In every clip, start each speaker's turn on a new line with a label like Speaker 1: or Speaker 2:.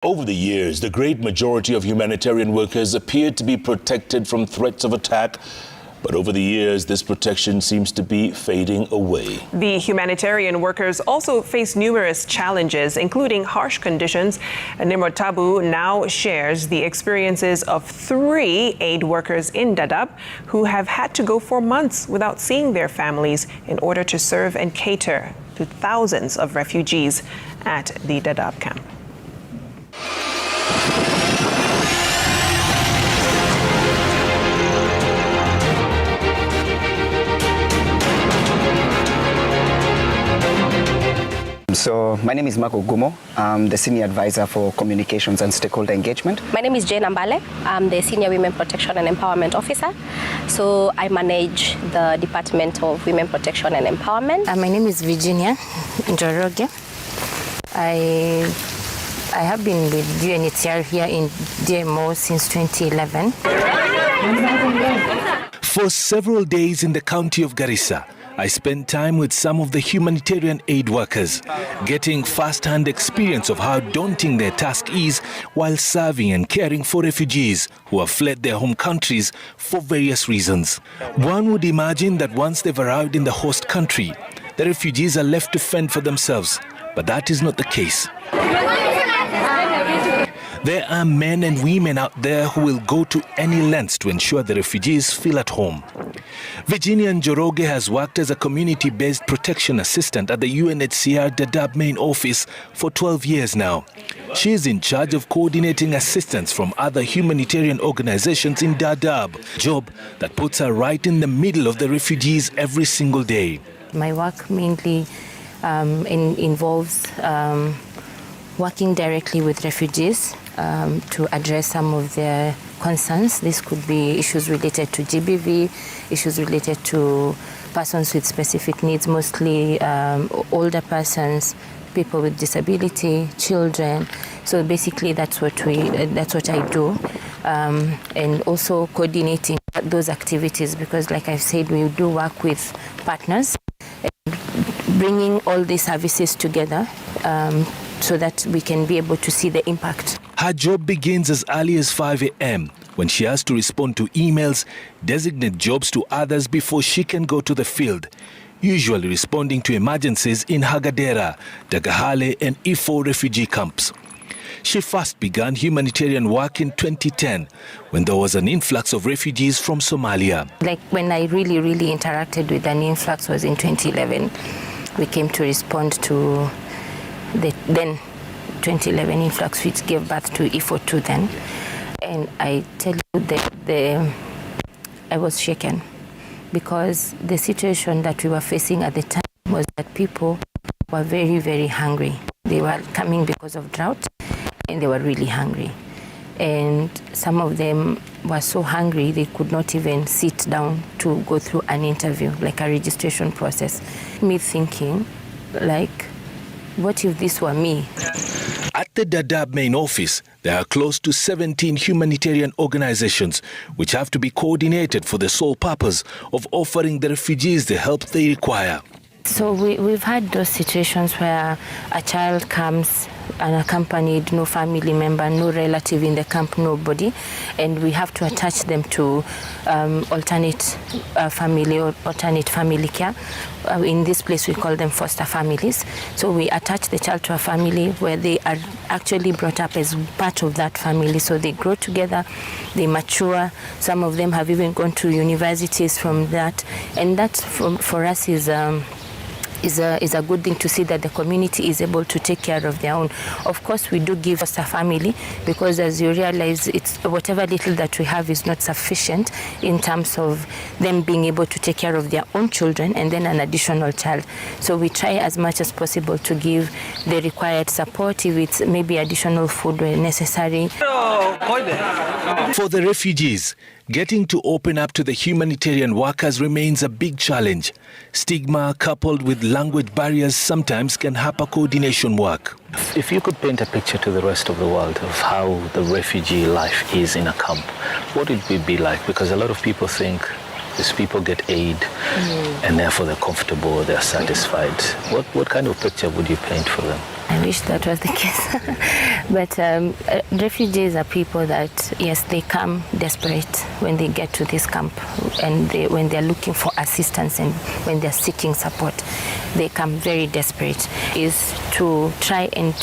Speaker 1: Over the years, the great majority of humanitarian workers appeared to be protected from threats of attack. But over the years, this protection seems to be fading away. The humanitarian workers also face numerous challenges, including harsh conditions. Nimrod Tabu now shares the experiences of 3 aid workers in Dadaab who have had to go for months without seeing their families in order to serve and cater to thousands of refugees at the Dadaab camp.
Speaker 2: So my name is Marco Gumo. I'm the Senior Advisor for Communications and Stakeholder Engagement.
Speaker 3: My name is Jane Ambale. I'm the Senior Women Protection and Empowerment Officer. So I manage the Department of Women Protection and Empowerment.
Speaker 4: My name is Virginia Njoroge. I have been with UNHCR here in DMO since 2011.
Speaker 5: For several days in the county of Garissa, I spent time with some of the humanitarian aid workers, getting first-hand experience of how daunting their task is while serving and caring for refugees who have fled their home countries for various reasons. One would imagine that once they've arrived in the host country, the refugees are left to fend for themselves, but that is not the case. There are men and women out there who will go to any lengths to ensure the refugees feel at home. Virginia Njoroge has worked as a community-based protection assistant at the UNHCR Dadaab main office for 12 years now. She is in charge of coordinating assistance from other humanitarian organizations in Dadaab, a job that puts her right in the middle of the refugees every single day.
Speaker 4: My work mainly involves working directly with refugees to address some of their concerns. This could be issues related to GBV, issues related to persons with specific needs, mostly older persons, people with disability, children. So basically that's what I do, and also coordinating those activities, because like I've said, we do work with partners, bringing all these services together so that we can be able to see the impact.
Speaker 5: Her job begins as early as 5 a.m. when she has to respond to emails, designate jobs to others before she can go to the field, usually responding to emergencies in Hagadera, Dagahale and Ifo refugee camps. She first began humanitarian work in 2010 when there was an influx of refugees from Somalia.
Speaker 4: Like when I really interacted with an influx was in 2011. We came to respond to the then 2011 influx, which gave birth to Ifo2 then. And I tell you that I was shaken, because the situation that we were facing at the time was that people were very hungry. They were coming because of drought, and they were really hungry. And some of them were so hungry they could not even sit down to go through an interview, like a registration process. Me thinking, like, what if this were me?
Speaker 5: At the Dadaab main office, there are close to 17 humanitarian organizations which have to be coordinated for the sole purpose of offering the refugees the help they require.
Speaker 4: So we've had those situations where a child comes unaccompanied, no family member, no relative in the camp, nobody, and we have to attach them to alternate family or alternate family care. In this place we call them foster families. So we attach the child to a family where they are actually brought up as part of that family. So they grow together, they mature. Some of them have even gone to universities from that, and that for us is a good thing to see that the community is able to take care of their own. Of course, we do give us a family, because as you realize, it's whatever little that we have is not sufficient in terms of them being able to take care of their own children and then an additional child. So we try as much as possible to give the required support, if it's maybe additional food where necessary.
Speaker 5: For the refugees, getting to open up to the humanitarian workers remains a big challenge. Stigma coupled with language barriers sometimes can hamper coordination work.
Speaker 6: If you could paint a picture to the rest of the world of how the refugee life is in a camp, what would it be like? Because a lot of people think these people get aid and therefore they're comfortable, they're satisfied. What kind of picture would you paint for them?
Speaker 4: I wish that was the case. But refugees are people that, yes, they come desperate when they get to this camp, and when they're looking for assistance and when they're seeking support, they come very desperate. Is to try and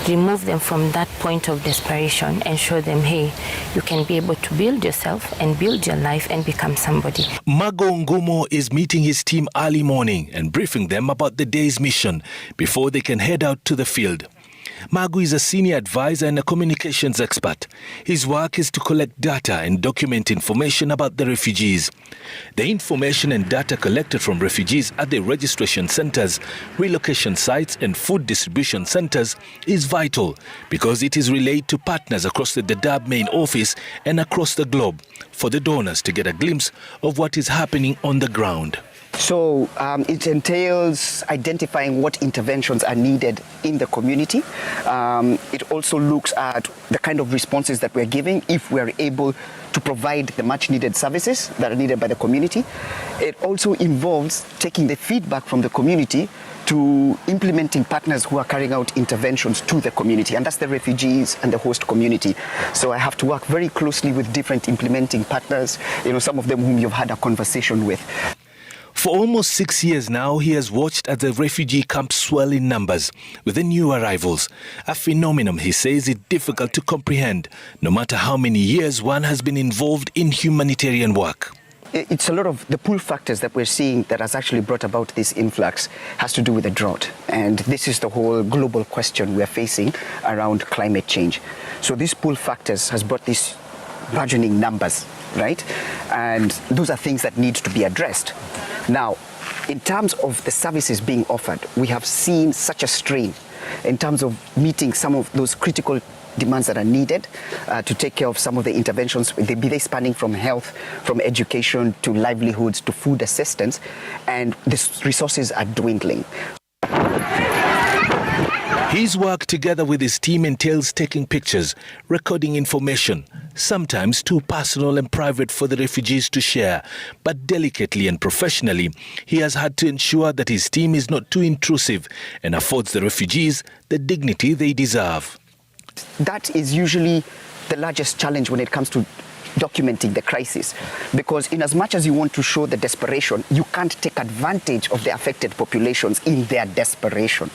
Speaker 4: remove them from that point of desperation and show them, hey, you can be able to build yourself and build your life and become somebody.
Speaker 5: Mago Ngumo is meeting his team early morning and briefing them about the day's mission before they can head out to the field. Mago is a senior advisor and a communications expert. His work is to collect data and document information about the refugees. The information and data collected from refugees at the registration centers, relocation sites and food distribution centers is vital because it is relayed to partners across the Dadaab main office and across the globe for the donors to get a glimpse of what is happening on the ground.
Speaker 2: So it entails identifying what interventions are needed in the community. It also looks at the kind of responses that we're giving if we're able to provide the much needed services that are needed by the community. It also involves taking the feedback from the community to implementing partners who are carrying out interventions to the community, and that's the refugees and the host community. So I have to work very closely with different implementing partners, some of them whom you've had a conversation with.
Speaker 5: For almost 6 years now, he has watched as the refugee camps swell in numbers with the new arrivals. A phenomenon, he says, is difficult to comprehend, no matter how many years one has been involved in humanitarian work.
Speaker 2: It's a lot of the pull factors that we're seeing that has actually brought about this influx has to do with the drought. And this is the whole global question we're facing around climate change. So these pull factors has brought these burgeoning numbers, right? And those are things that need to be addressed. Now, in terms of the services being offered, we have seen such a strain in terms of meeting some of those critical demands that are needed to take care of some of the interventions, be they spanning from health, from education, to livelihoods, to food assistance, and the resources are dwindling.
Speaker 5: His work together with his team entails taking pictures, recording information, sometimes too personal and private for the refugees to share. But delicately and professionally, he has had to ensure that his team is not too intrusive and affords the refugees the dignity they deserve.
Speaker 2: That is usually the largest challenge when it comes to documenting the crisis, because in as much as you want to show the desperation, you can't take advantage of the affected populations in their desperation.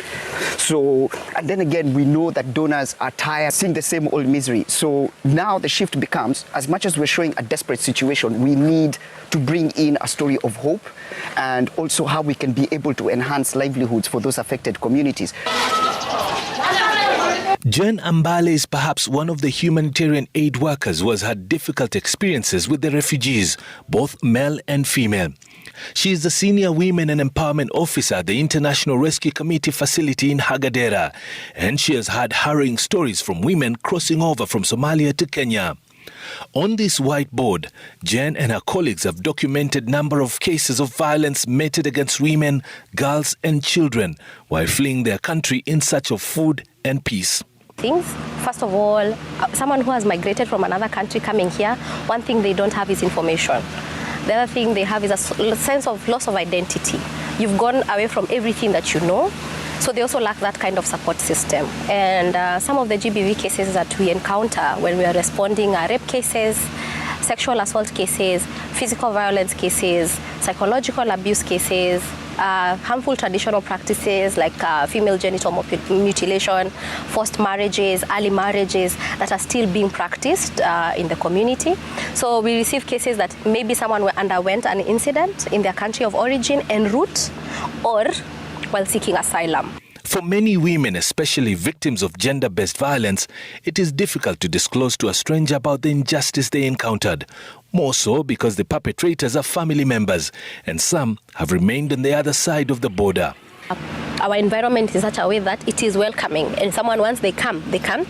Speaker 2: So, and then again, we know that donors are tired seeing the same old misery. So now the shift becomes, as much as we're showing a desperate situation, we need to bring in a story of hope and also how we can be able to enhance livelihoods for those affected communities.
Speaker 5: Jen Ambale is perhaps one of the humanitarian aid workers who has had difficult experiences with the refugees, both male and female. She is the Senior Women and Empowerment Officer at the International Rescue Committee facility in Hagadera, and she has had harrowing stories from women crossing over from Somalia to Kenya. On this whiteboard, Jen and her colleagues have documented a number of cases of violence meted against women, girls and children while fleeing their country in search of food and peace.
Speaker 3: First of all, someone who has migrated from another country coming here, one thing they don't have is information. The other thing they have is a sense of loss of identity. You've gone away from everything that you know, so they also lack that kind of support system. And some of the GBV cases that we encounter when we are responding are rape cases, sexual assault cases, physical violence cases, psychological abuse cases, harmful traditional practices like female genital mutilation, forced marriages, early marriages that are still being practiced in the community. So we receive cases that maybe someone underwent an incident in their country of origin en route or while seeking asylum.
Speaker 5: For many women, especially victims of gender-based violence, it is difficult to disclose to a stranger about the injustice they encountered. More so because the perpetrators are family members, and some have remained on the other side of the border.
Speaker 3: Our environment is such a way that it is welcoming, and someone, once they can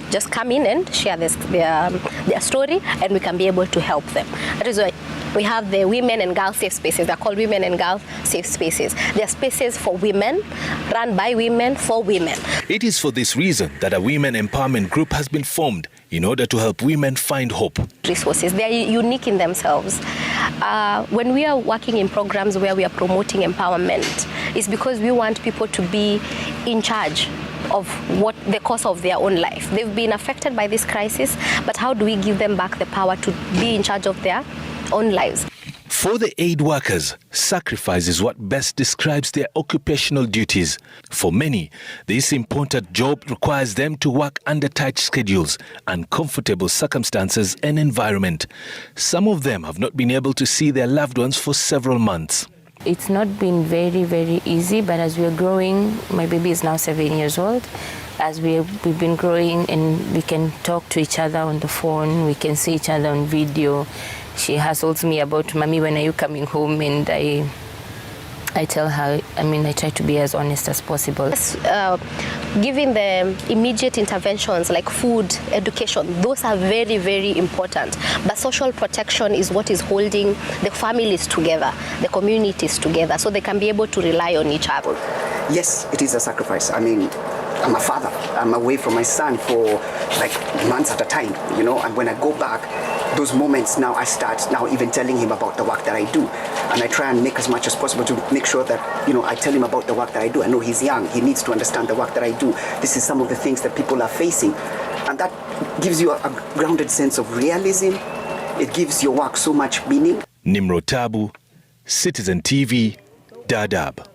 Speaker 3: just come in and share their story, and we can be able to help them. That is why we have the women and girls safe spaces. They're called women and girls safe spaces. They're spaces for women, run by women, for women.
Speaker 5: It is for this reason that a women empowerment group has been formed in order to help women find hope.
Speaker 3: Resources, they are unique in themselves. When we are working in programs where we are promoting empowerment, it's because we want people to be in charge of what the course of their own life. They've been affected by this crisis, but how do we give them back the power to be in charge of their own lives?
Speaker 5: For the aid workers, sacrifice is what best describes their occupational duties. For many, this important job requires them to work under tight schedules, uncomfortable circumstances and environment. Some of them have not been able to see their loved ones for several months.
Speaker 4: It's not been very, very easy, but as we're growing, my baby is now 7 years old. As we've been growing and we can talk to each other on the phone, we can see each other on video. She hassles me about, "Mommy, when are you coming home?" And I tell her, I try to be as honest as possible.
Speaker 3: Giving the immediate interventions like food, education, those are very, very important. But social protection is what is holding the families together, the communities together, so they can be able to rely on each other.
Speaker 2: Yes, it is a sacrifice. I'm a father. I'm away from my son for like months at a time, and when I go back, those moments now I start now even telling him about the work that I do. And I try and make as much as possible to make sure that, I tell him about the work that I do. I know he's young. He needs to understand the work that I do. This is some of the things that people are facing. And that gives you a grounded sense of realism. It gives your work so much meaning.
Speaker 5: Nimro Tabu, Citizen TV, Dadaab.